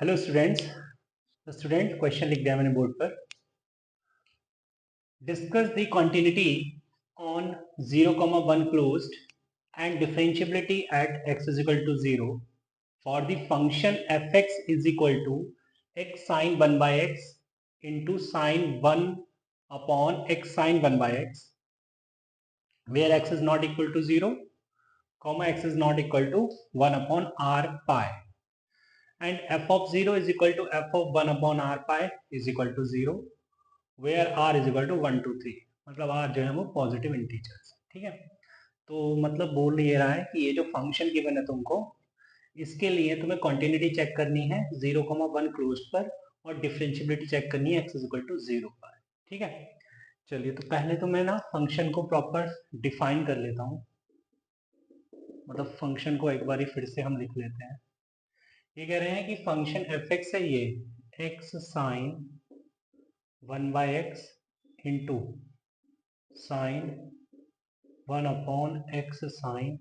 Hello students. तो student question लिख दिया मैंने बोर्ड पर। Discuss the continuity on 0,1 closed and differentiability at x is equal to 0 for the function f(x) is equal to x sin 1 by x into sin 1 upon x sin 1 by x where x is not equal to 0 comma x is not equal to 1 upon r pi and f of 0 is equal to f of 1 upon r pi is equal to 0 where r is equal to 1 2 3। मतलब are जो है वो positive integers. ठीक है, तो मतलब बोल ये रहा है कि ये जो फंक्शन गिवन है तुमको, इसके लिए तुम्हें कॉन्टिन्यूटी चेक करनी है 0,1 क्लोज पर और डिफरेंशिएबिलिटी चेक करनी है x इज इक्वल टू 0 पर। ठीक है, चलिए तो पहले तो मैं ना फंक्शन को प्रॉपर डिफाइन कर लेता हूँ। मतलब फंक्शन को एक बार फिर से हम लिख लेते हैं। ये कह रहे हैं कि फंक्शन f(x) है ये x sign 1 by x into sin 1 upon x sin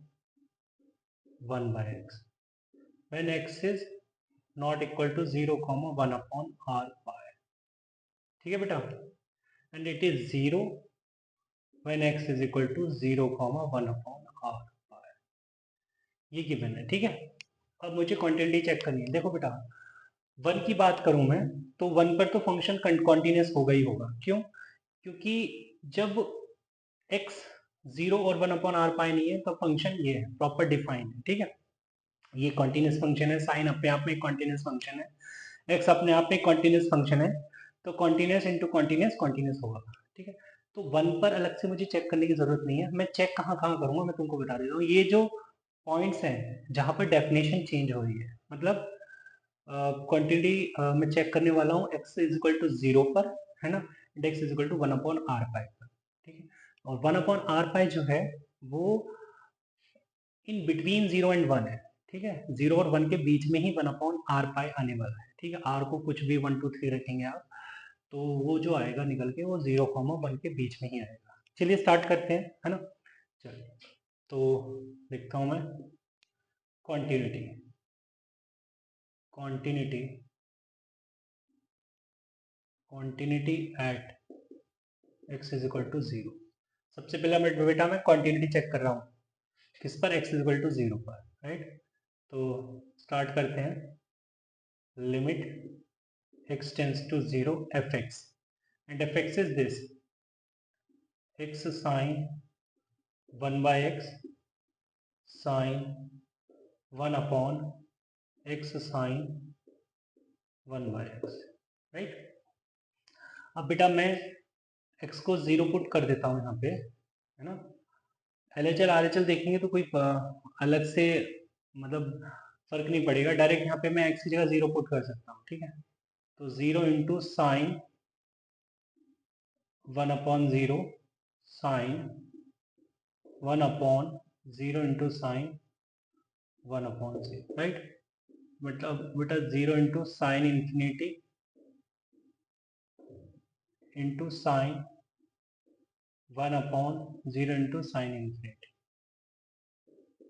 1 by x when x is not equal to 0 comma 1 upon r pi। ठीक है बेटा, and it is 0 when x is equal to 0 comma 1 upon r pi। ये given है। ठीक है, अब मुझे quantity check करनी है। देखो बेटा, 1 की बात करूं मैं तो 1 पर तो फंक्शन कॉन्टिन्यूस होगा ही होगा। क्यों? क्योंकि जब x 0 और 1 अपॉन आर पाई नहीं है तो फंक्शन ये है, प्रॉपर डिफाइन है। ठीक है, ये कॉन्टिन्यूस फंक्शन है, साइन अपने आप में कॉन्टिन्यूस फंक्शन है, x अपने आप में कॉन्टिन्यूस फंक्शन है, तो कॉन्टिन्यूस इंटू कॉन्टिन्यूस कॉन्टिन्यूस होगा। ठीक है, तो 1 पर अलग से मुझे चेक करने की जरूरत नहीं है। मैं चेक कहाँ कहाँ करूंगा मैं तुमको बता देता हूँ। ये जो पॉइंट्स हैं जहाँ पर डेफिनेशन चेंज हो रही है, मतलब क्वांटिटी मैं चेक करने वाला हूँ x इज इक्वल टू 0 पर, है ना, and x is equal to 1 upon r pi पर। ठीक है, और 1 अपॉन आर पाई जो है वो इन बिटवीन 0 एंड 1 है। ठीक है, 0 और 1 के बीच में ही 1 अपॉन आर पाई आने वाला है। ठीक है, आर को कुछ भी 1 2 3 रखेंगे आप तो वो जो आएगा निकल के वो 0,1 के बीच में ही आएगा। चलिए स्टार्ट करते हैं, है ना। चलिए तो लिखता हूँ मैं continuity continuity continuity at x is equal to 0। सबसे पहले बेटा मैं कॉन्टिन्यूटी चेक कर रहा हूँ किस पर, x इज इक्वल टू 0 पर, राइट। तो स्टार्ट करते हैं। Limit x tends to 0 fx and fx is this x sin 1 by x sin 1 upon x sin 1 by x, right. अब बेटा मैं x को 0 पुट कर देता हूँ यहाँ पे, है ना। LHL RHL देखेंगे तो कोई अलग से मतलब फर्क नहीं पड़ेगा, डायरेक्ट यहाँ पे मैं x की जगह 0 पुट कर सकता हूँ। ठीक है, तो 0 into sine 1 upon 0 sine 1 upon 0 into sine 1 upon 0, right. मतलब बेटा 0 into sine infinity into sine 1 upon 0 into sine infinity,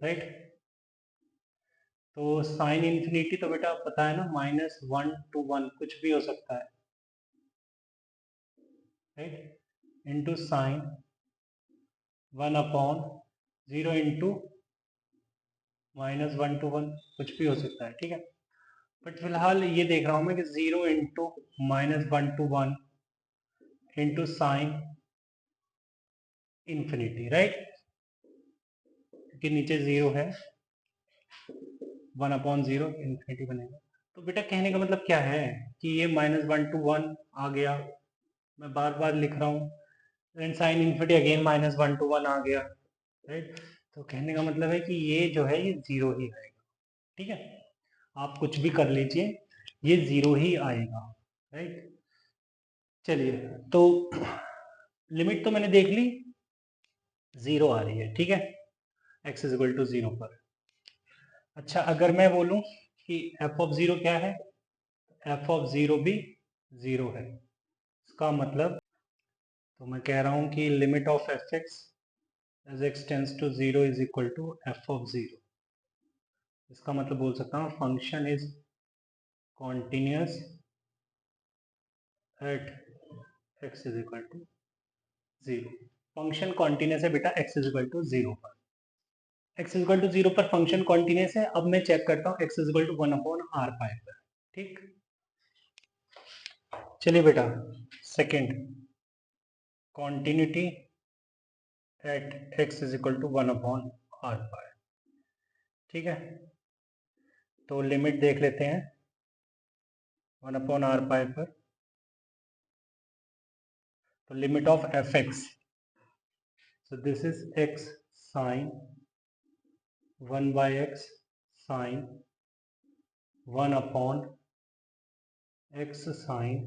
right. तो साइन इंफिनिटी तो बेटा पता है ना, -1 to 1 कुछ भी हो सकता है, right, into sine 1 upon 0 into -1 to 1 कुछ भी हो सकता है। ठीक है, बट फिलहाल ये देख रहा हूँ मैं कि 0 into -1 to 1 into sine infinity, right, क्योंकि नीचे 0 है, 1 अपॉन 0 इंफिनिटी बनेगा। तो बेटा कहने का मतलब क्या है कि ये -1 to 1 आ गया, मैं बार बार लिख रहा हूँ, and sine infinity again -1 to 1 आ गया, राइट। तो कहने का मतलब है कि ये जो है ये 0 ही आएगा। ठीक है, आप कुछ भी कर लीजिए, ये 0 ही आएगा, राइट। चलिए तो लिमिट तो मैंने देख ली, 0 आ रही है। ठीक है, x इज इक्वल टू 0 पर। अच्छा, अगर मैं बोलूं कि f ऑफ 0 क्या है, f ऑफ 0 भी 0 है। इसका मतलब तो मैं कह रहा हूं कि limit of f x as x tends to 0 is equal to f of 0। इसका मतलब बोल सकता हूँ function is continuous at x is equal to 0। Function continuous है बेटा एक्स इज इक्वल टू 0 पर। एक्स इज इक्वल टू 0 पर function continuous है। अब मैं चेक करता हूँ x is equal to 1/r pi पर। ठीक, चलिए बेटा second, continuity at x is equal to 1/r pi. ठीक है, तो लिमिट देख लेते हैं 1/r पाई पर। तो limit of f x, so this is x sine 1/x sine 1/x sine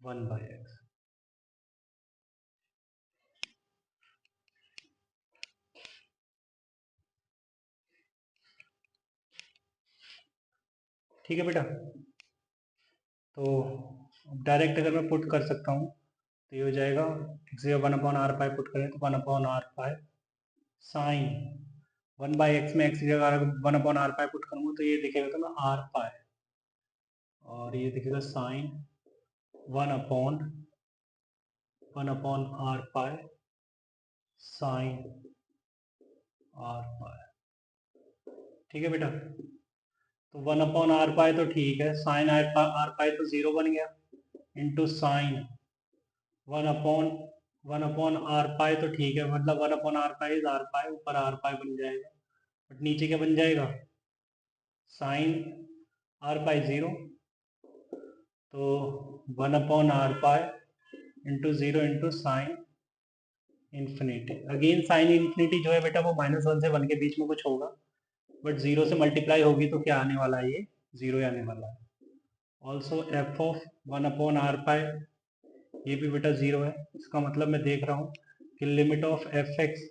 1/x। ठीक है बेटा, तो डायरेक्ट अगर मैं पुट कर सकता हूँ तो ये हो जाएगा x 1/r पाई पुट करें तो 1/r पाई साइन 1/x में x की जगह 1/r पाई पुट करूँगा तो ये दिखेगा तो मैं r पाई, और ये दिखेगा sine 1/r pi sine r pi. ठीक है बेटा, तो 1/r पाई तो ठीक है, साइन आर पाई तो 0 बन गया, इंटू साइन 1/r पाई तो ठीक है, मतलब 1/r पाई इज आर पाई, ऊपर आर पाई बन जाएगा, बट नीचे क्या बन जाएगा, साइन आर पाई 0, तो 1/r pi into 0 into sine infinity. Again sine infinity जो है बेटा वो -1 से 1 के बीच में कुछ होगा, बट 0 से मल्टीप्लाई होगी तो क्या आने वाला है, ये 0 ही आने वाला है। ऑल्सो एफ ऑफ 1/r पाई ये भी बेटा 0 है। इसका मतलब मैं देख रहा हूँ कि limit of f x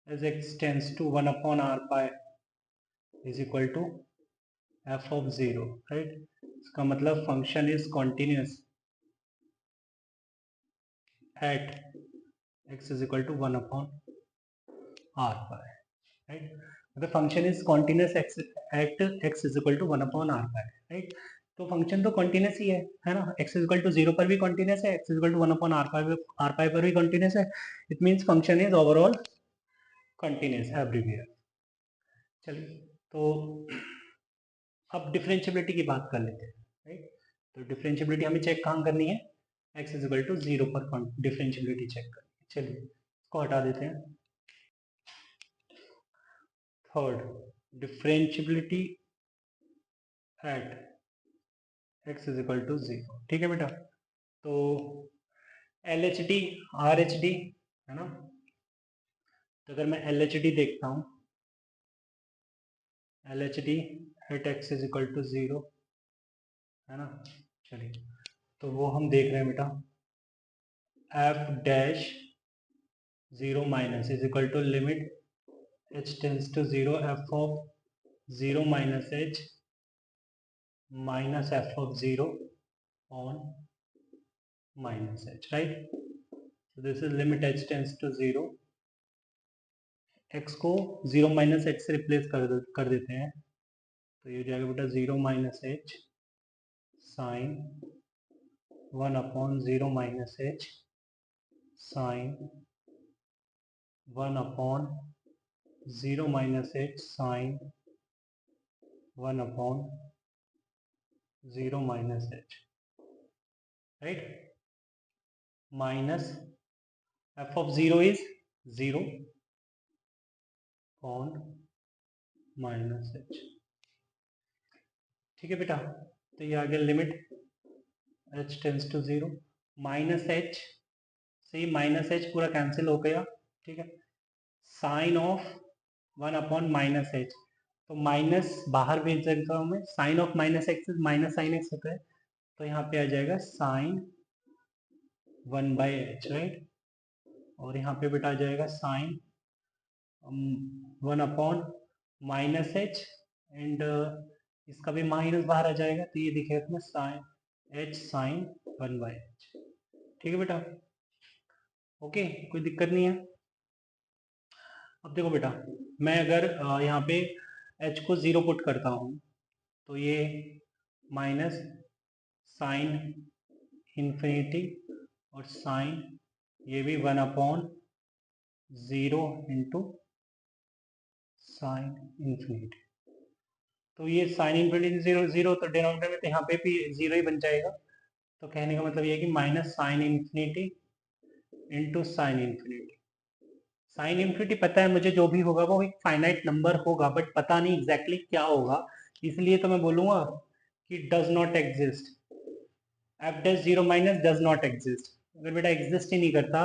as x tends to 1/r pi is equal to f of 0, right. इसका मतलब function is continuous at x is equal to 1/r pi, right. मतलब function is continuous at x is equal to 1/r pi, right. तो function तो continuous ही है ना, x is equal to 0 पर भी कॉन्टिन्यूस है, x is equal to 1/r pi पर भी कॉन्टिन्यूस है। It means function is overall continuous everywhere. चलिए, तो अब डिफरेंशियबिलिटी की बात कर लेते हैं, राइट। तो डिफरेंशियबिलिटी हमें चेक कहाँ करनी है, एक्स इज इक्वल टू 0 पर डिफरेंशियबिलिटी चेक करनी है। चलिए इसको हटा देते हैं। Third, differentiability at x is equal to 0। ठीक है बेटा, तो L H D R H D है ना, तो अगर मैं एल एच डी देखता हूँ, L H D at x is equal to 0 है ना। चलिए, तो वो हम देख रहे हैं बेटा, f dash 0 minus is equal to limit h tends to 0 f of 0 minus h minus f of 0 on minus h, right. so this is limit h tends to 0, x को 0 माइनस h से replace कर देते हैं, तो ये हो जाएगा बेटा 0 minus h sine 1/0 minus h sine 1/0 minus h sine 1/0 minus h, right. Minus f of 0 is 0 on minus h। ठीक है बेटा, तो ये आ गया limit h tends to 0, minus h से माइनस h पूरा कैंसिल हो गया, ठीक है। साइन ऑफ 1/-h, तो माइनस बाहर भेज देता हूँ मैं, sine of minus x minus sine x होता है, तो यहाँ पे आ जाएगा साइन 1/h, राइट। और यहाँ पे बेटा आ जाएगा साइन 1/-h एंड इसका भी माइनस बाहर आ जाएगा, तो ये दिखेगा तुम्हें साइन h साइन 1/h। ठीक है बेटा, ओके, कोई दिक्कत नहीं है। अब देखो बेटा, मैं अगर यहाँ पे h को 0 पुट करता हूँ तो ये माइनस साइन इन्फिनिटी और साइन ये भी 1/0 इंटू साइन इन्फिनिटी। तो ये साइन इन्फिनिटी 0 0 तो डिनोमिनेटर में तो यहाँ पे भी 0 ही बन जाएगा। तो कहने का मतलब ये है कि minus sine infinity into sine infinity. Sine infinity पता है मुझे, जो भी होगा वो एक फाइनाइट नंबर होगा, बट पता नहीं एग्जैक्टली क्या होगा, इसलिए तो मैं बोलूँगा कि does not exist. F dash zero minus does not exist. अगर बेटा एग्जिस्ट ही नहीं करता,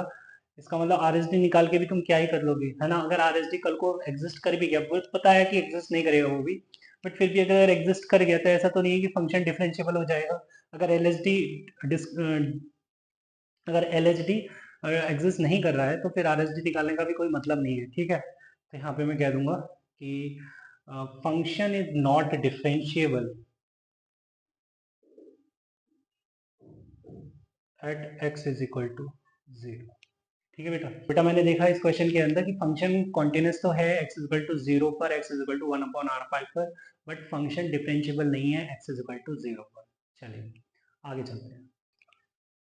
इसका मतलब आर एस डी निकाल के भी तुम क्या ही कर लोगे, है ना। अगर आर एस डी कल को एग्जिस्ट कर भी गया, वो पता है कि एग्जिस्ट नहीं करेगा वो भी, बट फिर भी अगर एग्जिस्ट कर गया तो ऐसा तो नहीं है कि फंक्शन डिफरेंशिएबल हो जाएगा। अगर एल एच डी अगर एल एच डी एग्जिस्ट नहीं कर रहा है तो फिर आर एस डी निकालने का भी कोई मतलब नहीं है, ठीक है। तो यहाँ पे मैं कह दूंगा कि function is not differentiable at x is equal to 0। ठीक है बेटा। बेटा मैंने देखा इस क्वेश्चन के अंदर कि फंक्शन कॉन्टिन्यूस तो है x इज इक्वल टू 0 पर, x is equal to 1/r5 पर, बट फंक्शन डिफरेंशिएबल नहीं है x इज इक्वल टू 0 पर। चलिए आगे चलते हैं।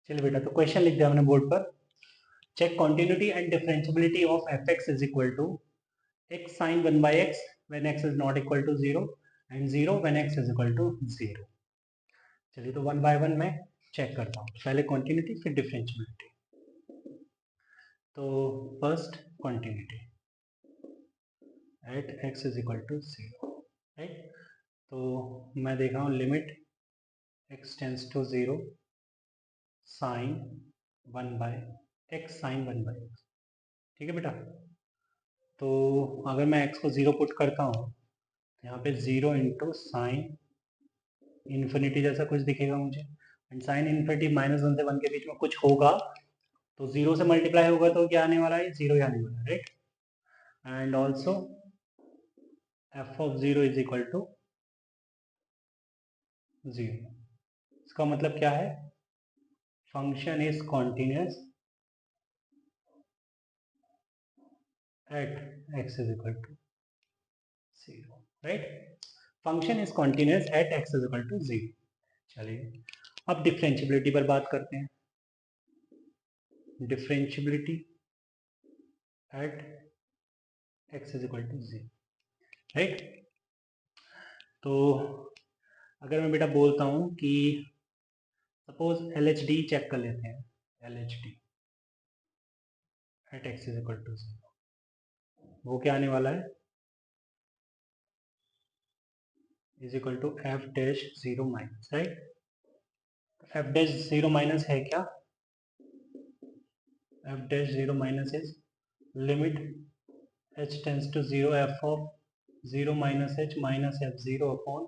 चलिए बेटा, तो क्वेश्चन लिख दिया हमने बोर्ड पर। Check continuity and differentiability of fx is equal to x sin 1/x when x is not equal to 0 and 0 when x is equal to 0। चलिए तो 1 बाय 1 मैं चेक करता हूँ, पहले कॉन्टिन्यूटी फिर डिफरेंशिएबिलिटी। तो first continuity at x is equal to 0, right. तो मैं देख रहा हूँ limit x tends to 0 sine 1/x sine 1/x। ठीक है बेटा। तो अगर मैं x को 0 पुट करता हूँ तो यहाँ पे 0 इंटू साइन इन्फिनिटी जैसा कुछ दिखेगा मुझे, एंड साइन इन्फिनिटी -1 से 1 के बीच में कुछ होगा, तो 0 से मल्टीप्लाई होगा तो क्या आने वाला है, 0 ही आने वाला है, right. And also f of 0 is equal to 0। इसका मतलब क्या है, function is continuous at x is equal to 0, right. Function is continuous at x is equal to 0। चलिए अब डिफरेंशिएबिलिटी पर बात करते हैं। Differentiability at x is equal to 0, right. तो अगर मैं बेटा बोलता हूँ कि सपोज LHD चेक कर लेते हैं, LHD at x is equal to 0, वो क्या आने वाला है, is equal to f dash 0 minus, right. F dash 0 minus है क्या, f dash 0 minus is limit h tends to 0 f of 0 minus h minus f0 upon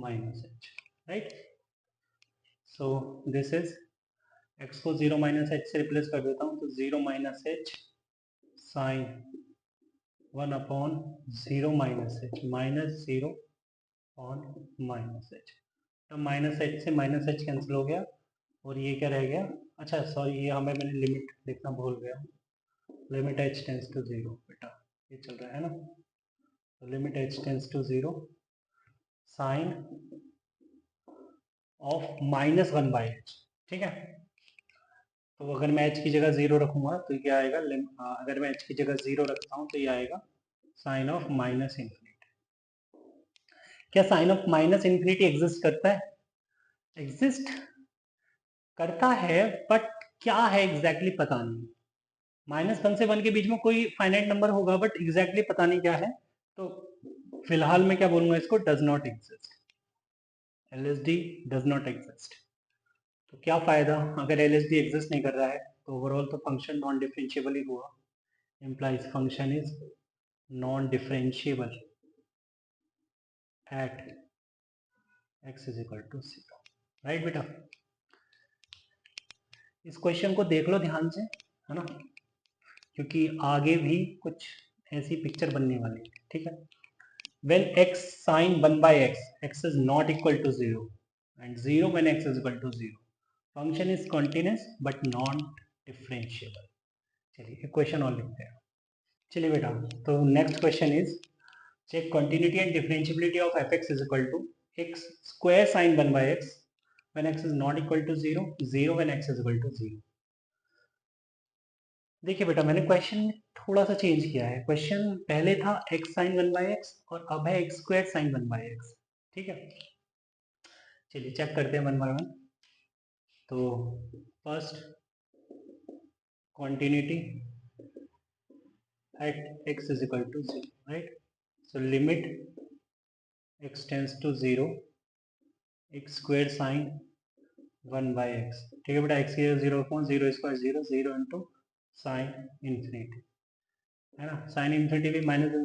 minus h, right. So this is x को 0 minus h से replace कर देता हूँ, तो 0 minus h sine 1 upon 0 minus h minus 0 upon minus h। तो minus h से minus h cancel हो गया और ये क्या रह गया, अच्छा सॉरी ये हमें मैंने लिमिट लिखना भूल गया, लिमिट h टेंस टू 0 बेटा ये चल रहा है ना, तो limit h tends to 0 sine of -1/h, ठीक है। तो अगर मैं h की जगह 0 रखूंगा तो क्या आएगा, अगर मैं h की जगह 0 रखता हूँ तो ये आएगा साइन ऑफ माइनस इन्फिनिटी। क्या sine of minus infinity exist करता है, एग्जिस्ट करता है, बट क्या है एग्जैक्टली पता नहीं। -1 से 1 के बीच में कोई फाइनाइट नंबर होगा, बट एग्जैक्टली पता नहीं क्या है। तो फिलहाल मैं क्या बोलूंगा इसको, does not exist, LSD does not exist. तो क्या फायदा, अगर LSD एग्जिस्ट नहीं कर रहा है तो ओवरऑल तो फंक्शन नॉन डिफरेंशिएबल ही हुआ, implies function is non differentiable at x is equal to 0, right बेटा। इस क्वेश्चन को देख लो ध्यान से, है ना, क्योंकि आगे भी कुछ ऐसी पिक्चर बनने वाली है, ठीक है। when x sin 1/x, x is not equal to 0 and 0 when x is equal to 0, function is continuous but non differentiable। चलिए एक क्वेश्चन और लिखते हैं। चलिए बेटा, तो next question is check continuity and differentiability of fx is equal to x square sin 1 by x when x is not equal to 0, 0 when x is equal to 0. देखिए बेटा मैंने क्वेश्चन थोड़ा सा चेंज किया है. क्वेश्चन पहले था x sin 1 by x और अब है x square sin 1 by x. ठीक है, चलिए चेक करते हैं वन बाय वन. तो first continuity at x is equal to 0, right? So limit x tends to 0 x square sin 1 by x. ठीक है बेटा, x की 0 upon 0 square 0, 0 into sine infinity, है ना. साइन इन्फिनिटी भी -1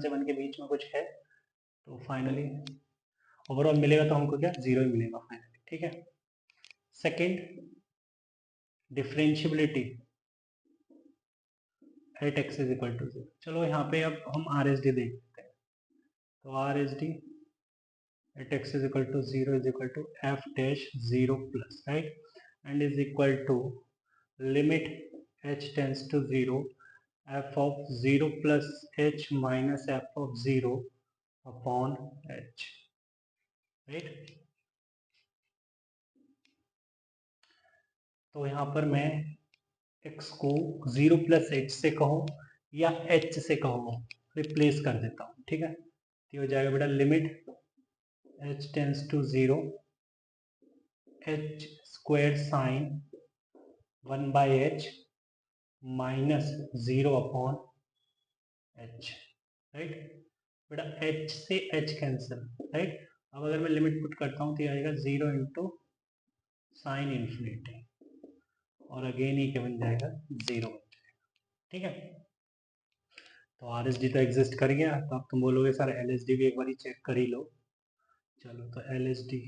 से 1 के बीच में कुछ है, तो फाइनली ओवरऑल मिलेगा तो हमको क्या 0 ही मिलेगा फाइनली. ठीक है. Second differentiability at x is equal to 0. चलो यहाँ पे अब हम RSD देख लेते हैं. तो RSD at x is equal to 0 is equal to f dash 0 plus, right, and is equal to limit h tends to 0 f of 0 plus h minus f of 0 upon h, right. तो यहाँ पर मैं x को 0 plus h से कहूँ या h से कहूँ, रिप्लेस कर देता हूँ. ठीक है, तो हो जाएगा बेटा limit h tends to 0 h squared sin 1 by h minus 0 upon h, right. बेटा h से h कैंसिल, राइट. अब अगर मैं लिमिट पुट करता हूँ तो ये आएगा 0 इंटू साइन इन्फिनिटी और अगेन ये क्या बन जाएगा 0 बन जाएगा. ठीक है, तो RSD तो एग्जिस्ट कर गया. तो अब तुम बोलोगे सर LSD भी एक बार चेक कर ही लो. चलो, तो LSD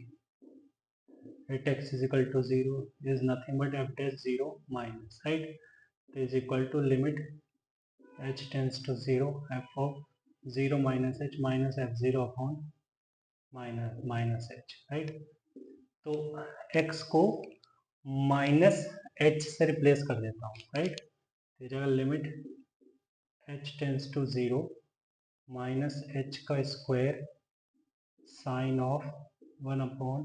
at x is equal to 0 is nothing but f dash 0 minus, right, तो is equal to limit h tends to 0 f of 0 minus h minus f0 upon minus h, right. तो x को minus h से replace कर देता हूँ, right. तो जगह limit h tends to 0 minus h का square sine of 1 upon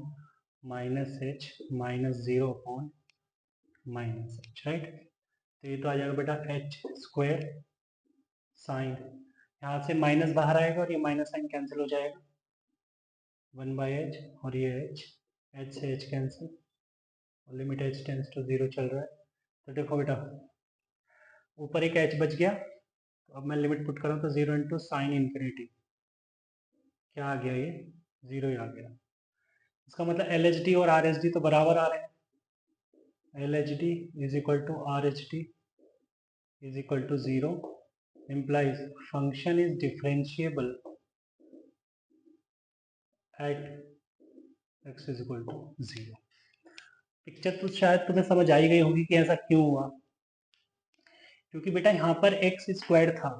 minus h minus 0 upon minus h, right. तो ये तो आ जाएगा बेटा h स्क्वायर साइन, यहाँ से माइनस बाहर आएगा और ये माइनस साइन कैंसिल हो जाएगा 1 बाई h और ये h से h कैंसिल और लिमिट h टेंस टू 0 चल रहा है. तो देखो बेटा ऊपर एक h बच गया. तो अब मैं लिमिट पुट करूँ तो 0 इंटू साइन इन्फिनिटी क्या आ गया, ये 0 ही आ गया. इसका मतलब LHD और RHD तो बराबर आ रहे हैं. LHD is equal to RHD is equal to 0 implies function is differentiable at x is equal to 0. Picture तो शायद तुम्हें समझ आई गई होगी कि ऐसा क्यों हुआ. क्योंकि बेटा यहाँ पर x स्क्वायर था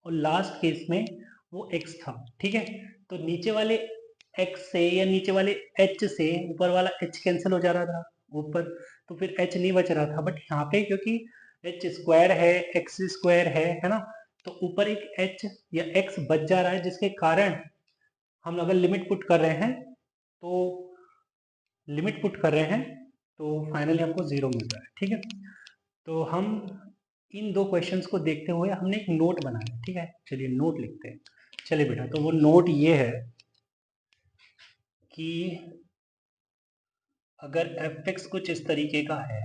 और लास्ट केस में वो x था. ठीक है, तो नीचे वाले x से या नीचे वाले h से ऊपर वाला h कैंसिल हो जा रहा था ऊपर, तो फिर h नहीं बच रहा था. बट यहाँ पे क्योंकि h स्क्वायर है x स्क्वायर है ना, तो ऊपर एक h या x बच जा रहा है, जिसके कारण हम अगर लिमिट पुट कर रहे हैं तो फाइनली हमको 0 मिल रहा है. ठीक है, तो हम इन दो क्वेश्चंस को देखते हुए हमने एक नोट बनाया. ठीक है, चलिए नोट लिखते हैं. चलिए बेटा, तो वो नोट ये है कि अगर fx कुछ इस तरीके का है,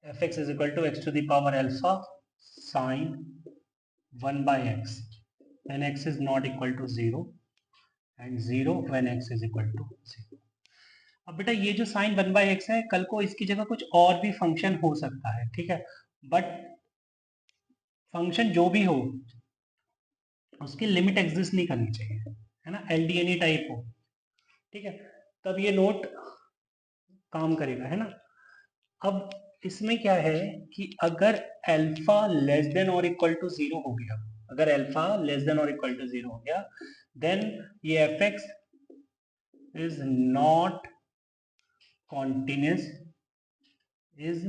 fx is equal to x to the power alpha sine 1 by x when x is not equal to 0 and 0 when x is equal to 0. अब बेटा ये जो साइन 1 by x है, कल को इसकी जगह कुछ और भी फंक्शन हो सकता है. ठीक है, बट फंक्शन जो भी हो उसकी लिमिट एग्जिस्ट नहीं करनी चाहिए, है ना, LDNE टाइप हो. ठीक है, तब ये नोट काम करेगा, है ना. अब इसमें क्या है कि अगर अल्फा लेस देन और इक्वल टू 0 हो गया, अगर अल्फा लेस देन और इक्वल टू 0 हो गया, देन ये fx is not continuous, is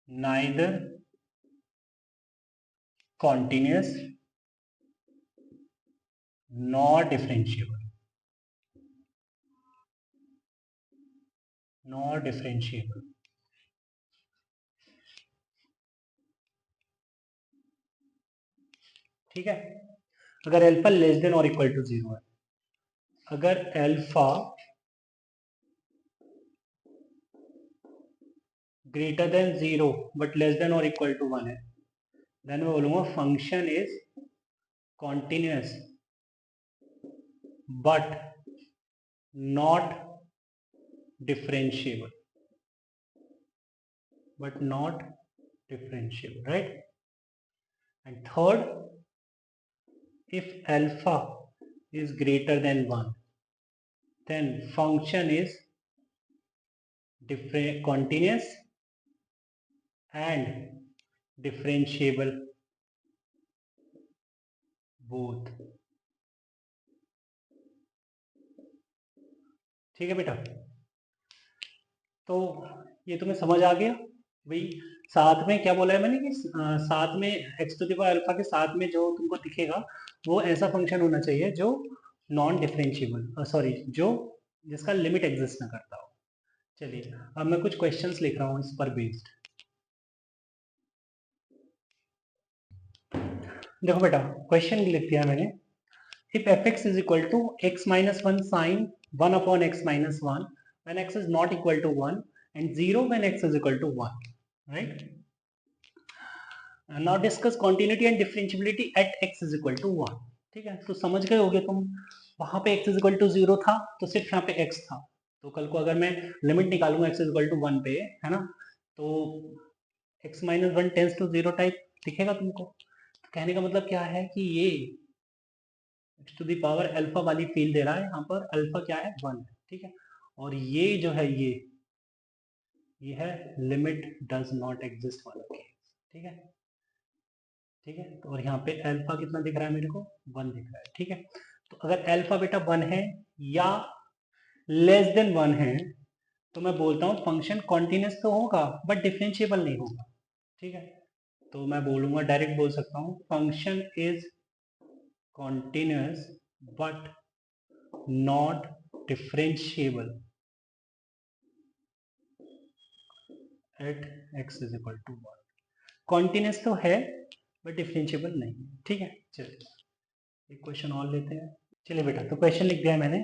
neither continuous nor differentiable, ठीक है। अगर अल्फा लेस देन और इक्वल टू 0 है, अगर alpha greater than 0 but less than और इक्वल टू 1 है, देन मैं बोलूंगा function is continuous but not differentiable, right? And third, if alpha is greater than 1, then function is continuous and differentiable both. ठीक है बेटा, तो ये तुम्हें समझ आ गया भाई। साथ में क्या बोला है मैंने कि साथ में x to the power alpha के साथ में जो तुमको दिखेगा वो ऐसा फंक्शन होना चाहिए जो नॉन डिफरेंशिएबल, सॉरी, जो जिसका लिमिट एग्जिस्ट ना करता हो। चलिए अब मैं कुछ क्वेश्चंस लिख रहा हूँ इस पर बेस्ड। देखो बेटा, क्वेश्चन लिख दिया मैंने, if fx is equal to x minus 1 sin 1 upon x minus 1 when x is not equal to 1 and 0 when x is equal to 1, right? Now discuss continuity and differentiability at x is equal to 1. ठीक है, तो समझ गए होगे तुम, वहां पे x is equal to 0 था तो सिर्फ यहाँ पे x था, तो कल को अगर मैं लिमिट निकालूंगा x is equal to 1 पे, है ना, तो x minus 1 tends to 0 type दिखेगा तुमको। तो कहने का मतलब क्या है कि ये x to the power alpha वाली फील दे रहा है, यहाँ पर अल्फा क्या है 1 है, ठीक है। और ये जो है ये है लिमिट डज नॉट एग्जिस्ट वाला केस, ठीक है, ठीक है। तो और यहाँ पे अल्फा कितना दिख रहा है मेरे को 1 दिख रहा है, ठीक है। तो अगर अल्फा बेटा 1 है या लेस देन 1 है तो मैं बोलता हूँ फंक्शन कॉन्टिन्यूस तो होगा बट डिफरेंशिएबल नहीं होगा, ठीक है। तो मैं बोलूंगा, डायरेक्ट बोल सकता हूँ function is continuous but not differentiable at x is equal to 1। continuous तो है but differentiable नहीं, ठीक है। चलिए एक क्वेश्चन और लेते हैं। चलिए बेटा, तो क्वेश्चन लिख दिया मैंने,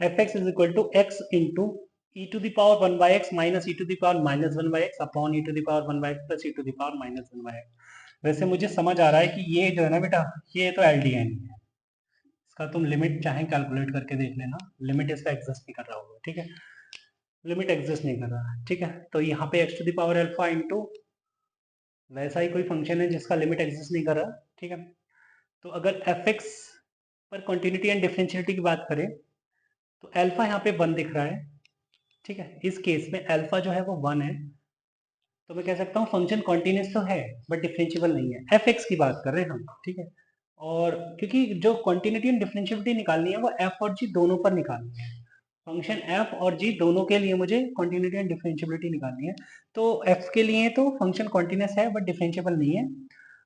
fx is equal to x into e to the power 1 by x minus e to the power minus 1 by x upon e to the power 1 by x plus e to the power minus 1 by x। वैसे मुझे समझ आ रहा है कि ये जो है ना बेटा, ये तो LDN है, इसका तुम लिमिट चाहे कैलकुलेट करके देख लेना, लिमिट इसका एग्जिस्ट नहीं कर रहा होगा, ठीक है, लिमिट एग्जिस्ट नहीं कर रहा है, ठीक है। तो यहाँ पे x to the power alpha into वैसा ही कोई फंक्शन है जिसका लिमिट एग्जिस्ट नहीं कर रहा, ठीक है। तो अगर एफ एक्स पर कंटिन्यूटी एंड डिफरेंशियलिटी की बात करें तो अल्फा यहाँ पे 1 दिख रहा है, ठीक है। इस केस में अल्फा जो है वो 1 है, तो मैं कह सकता हूँ फंक्शन कॉन्टिन्यूस तो है बट डिफरेंशिएबल नहीं है। एफ एक्स की बात कर रहे हैं हम, ठीक है। और क्योंकि जो कॉन्टिन्यूटी एंड डिफरेंशियलिटी निकालनी है वो एफ और जी दोनों पर निकालनी है, फंक्शन एफ और जी दोनों के लिए मुझे कॉन्टिन्यूटी एंड डिफरेंशियबिलिटी निकालनी है। तो एफ के लिए तो फंक्शन कॉन्टिन्यूस है बट डिफरेंशिएबल नहीं है।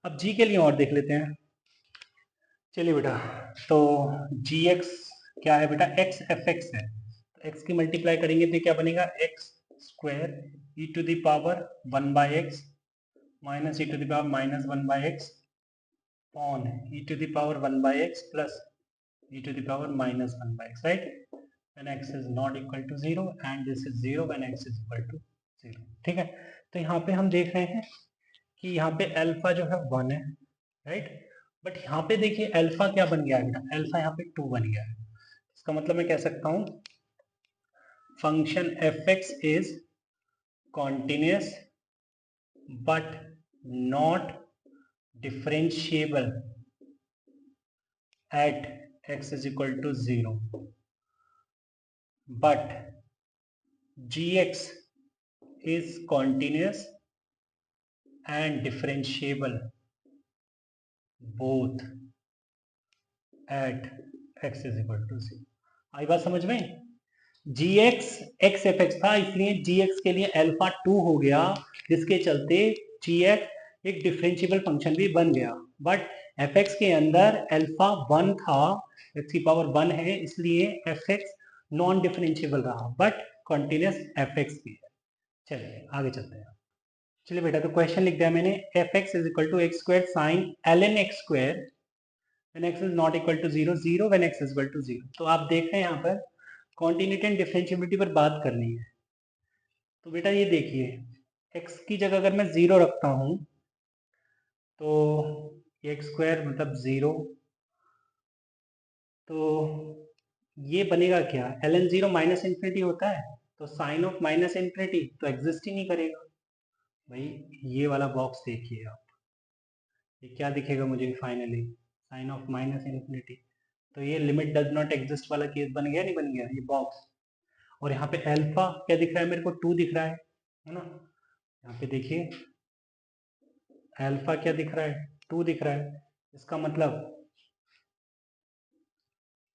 अब जी के लिए और देख लेते हैं। चलिए बेटा, तो जी एक्स क्या है बेटा, एक्स एफ एक्स है, तो एक्स की मल्टीप्लाई करेंगे तो क्या बनेगा, x square e to the power 1 by x minus e to the power minus 1 by x upon e to the power 1 by x plus e to the power minus 1 by x, right? When x is not equal to 0 and this is 0 when x is equal to 0, ठीक है। तो यहाँ पे हम देख रहे हैं कि यहाँ पे अल्फा जो है 1 है, राइट, बट यहाँ पे देखिए अल्फा क्या बन गया है, अल्फा यहाँ पे 2 बन गया है। इसका मतलब मैं कह सकता हूँ function F x is continuous but not differentiable at x is equal to 0, but gx is continuous and differentiable both at x is equal to 0। आई बात समझ में? gx x एफ एक्स था इसलिए gx के लिए अल्फा 2 हो गया, जिसके चलते gx एक डिफरेंशिएबल फंक्शन भी बन गया, बट एफ एक्स के अंदर अल्फा 1 था, एक्स की पावर 1 है, इसलिए एफ एक्स नॉन डिफरेंशिएबल रहा, बट कॉन्टिन्यूस एफ एक्स भी है। चलिए आगे चलते हैं। चलिए बेटा, तो क्वेश्चन लिख दिया मैंने, f x is equal to x square sine l n x square when x is not equal to 0, 0 when x is equal to 0। तो आप देख रहे हैं यहाँ पर कॉन्टिन्यूटी एंड डिफरेंशिएबिलिटी पर बात करनी है। तो बेटा ये देखिए, x की जगह अगर मैं 0 रखता हूँ तो एक्स स्क्वायर मतलब 0, तो ये बनेगा क्या, एल एन 0 माइनस इन्फिनिटी होता है, तो साइन ऑफ माइनस इन्फिनिटी तो एग्जिस्ट ही नहीं करेगा। भाई ये वाला बॉक्स देखिए आप, ये क्या दिखेगा मुझे finally, sine of minus infinity. तो ये लिमिट डज नॉट एग्जिस्ट वाला केस बन गया, नहीं बन गया ये बॉक्स। और यहाँ पे अल्फा क्या दिख रहा है मेरे को, 2 दिख रहा है ना। यहाँ पे देखिए अल्फा क्या दिख रहा है, 2 दिख रहा है। इसका मतलब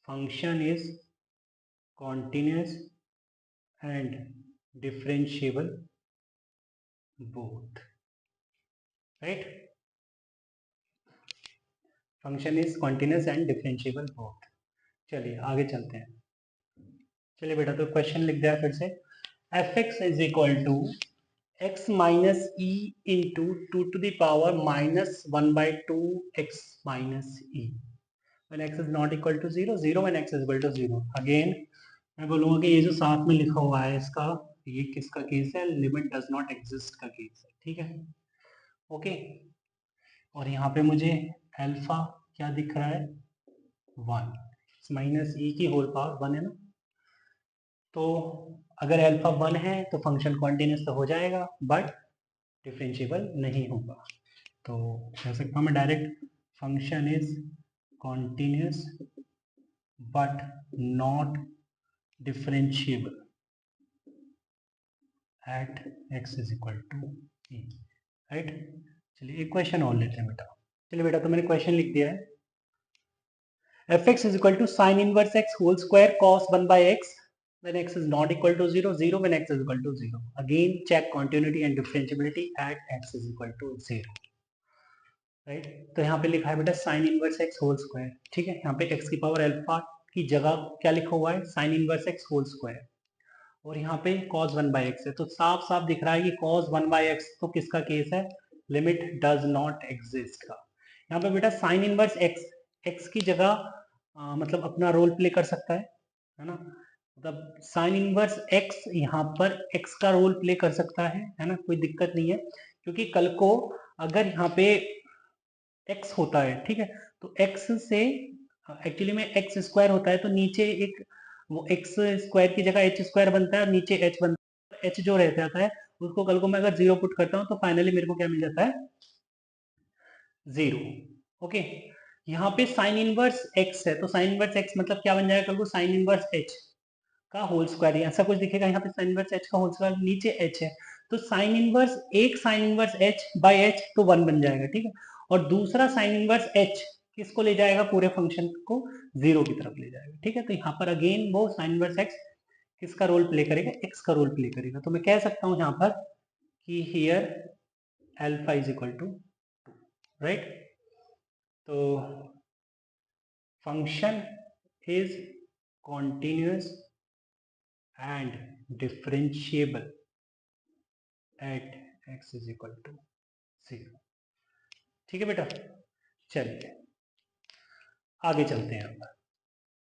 function is continuous and differentiable both, right. Function is continuous and differentiable both. चलिए आगे चलते हैं। चलिए बेटा, तो क्वेश्चन लिख दिया फिर से, f x is equal to x minus e into two to the power minus 1/2 x minus e when x is not equal to 0, 0 when x is equal to 0। Again मैं बोलूँगा कि ये जो साथ में लिखा हुआ है इसका, ये किसका केस है, लिमिट डज नॉट एग्जिस्ट का केस है, ठीक है, ओके। और यहाँ पे मुझे अल्फा क्या दिख रहा है, 1 माइनस ई की होल पावर 1 है ना। तो अगर अल्फा 1 है तो फंक्शन कॉन्टिन्यूस तो हो जाएगा, बट डिफरेंशिएबल नहीं होगा। तो कह सकता हूँ मैं direct, function is continuous but not differentiable at x is equal to e, right. चलिए एक क्वेश्चन और लेते हैं बेटा। चलिए बेटा, तो मैंने क्वेश्चन लिख दिया है, f x is equal to sine inverse x whole square cos 1/x when x is not equal to 0, 0 when x is equal to 0। again check continuity and differentiability at x is equal to 0, right. तो यहाँ पे लिखा है बेटा sine inverse x whole square, ठीक है। यहाँ पे x की पावर अल्फा की जगह क्या लिखा हुआ है, sine inverse x whole square, और यहाँ पे cos 1/x है। तो साफ साफ दिख रहा है कि cos 1/x तो किसका केस है, लिमिट डज नॉट एग्जिस्ट का। यहाँ पे बेटा साइन इनवर्स एक्स, एक्स की जगह मतलब अपना रोल प्ले कर सकता है ना। मतलब साइन इनवर्स एक्स यहाँ पर एक्स का रोल प्ले कर सकता है ना, कोई दिक्कत नहीं है। क्योंकि कल को अगर यहाँ पे एक्स होता है, ठीक है, तो एक्स से एक्चुअली में एक्स स्क्वायर होता है, तो नीचे एक वो एक्स स्क्वायर की जगह एच स्क्वायर बनता है और नीचे एच बनता है। एच जो रह जाता है उसको कल को मैं अगर 0 पुट करता हूँ तो फाइनली मेरे को क्या मिल जाता है, 0, ओके। यहाँ पे साइन इनवर्स एक्स है, तो साइन इनवर्स एक्स मतलब क्या बन जाएगा कल को, साइन इनवर्स एच का होल स्क्वायर, ऐसा कुछ दिखेगा। यहाँ पे साइन इनवर्स एच का होल स्क्वायर, नीचे एच है, तो साइन इनवर्स एक sine inverse H by H तो 1 बन जाएगा, ठीक है। और दूसरा साइन इनवर्स एच किसको ले जाएगा, पूरे फंक्शन को 0 की तरफ ले जाएगा, ठीक है। तो यहाँ पर अगेन वो साइन इनवर्स एक्स किसका रोल प्ले करेगा, एक्स का रोल प्ले करेगा। तो मैं कह सकता हूँ यहाँ पर कि here alpha is equal to 2, right. तो function is continuous and differentiable at x is equal to 0, ठीक है बेटा। चलिए आगे चलते हैं।